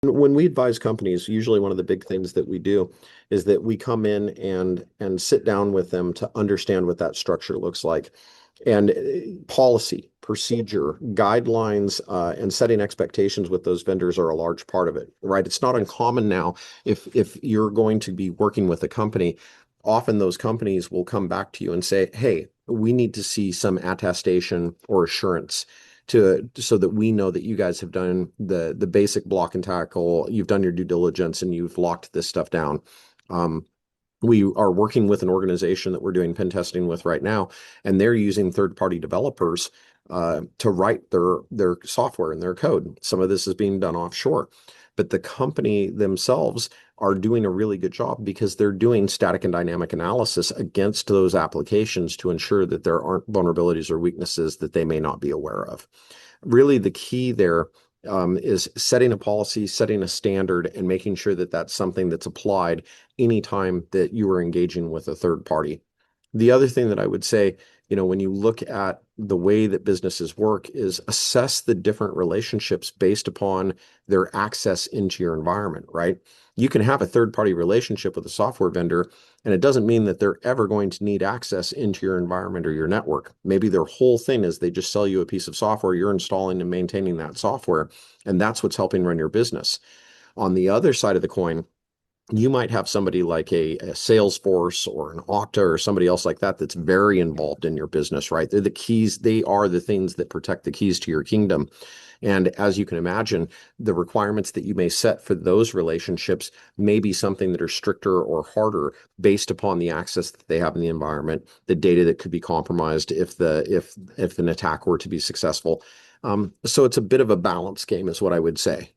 When we advise companies, usually one of the big things that we do is that we come in and sit down with them to understand what that structure looks like. And policy, procedure, guidelines, and setting expectations with those vendors are a large part of it, right? It's not uncommon now if you're going to be working with a company, often those companies will come back to you and say, "Hey, we need to see some attestation or assurance to so that we know that you guys have done the basic block and tackle, you've done your due diligence, and you've locked this stuff down." We are working with an organization that we're doing pen testing with right now, and they're using third-party developers to write their software and their code. Some of this is being done offshore, but the company themselves are doing a really good job because they're doing static and dynamic analysis against those applications to ensure that there aren't vulnerabilities or weaknesses that they may not be aware of. Really, the key there is setting a policy, setting a standard, and making sure that that's something that's applied anytime that you are engaging with a third party. The other thing that I would say, when you look at the way that businesses work, is assess the different relationships based upon their access into your environment, right? You can have a third-party relationship with a software vendor, and it doesn't mean that they're ever going to need access into your environment or your network. Maybe their whole thing is they just sell you a piece of software, you're installing and maintaining that software, and that's what's helping run your business. On the other side of the coin, you might have somebody like a Salesforce or an Okta or somebody else like that that's very involved in your business, right? They're the keys. They are the things that protect the keys to your kingdom. And as you can imagine, the requirements that you may set for those relationships may be something that are stricter or harder based upon the access that they have in the environment, the data that could be compromised if an attack were to be successful. So it's a bit of a balance game, is what I would say.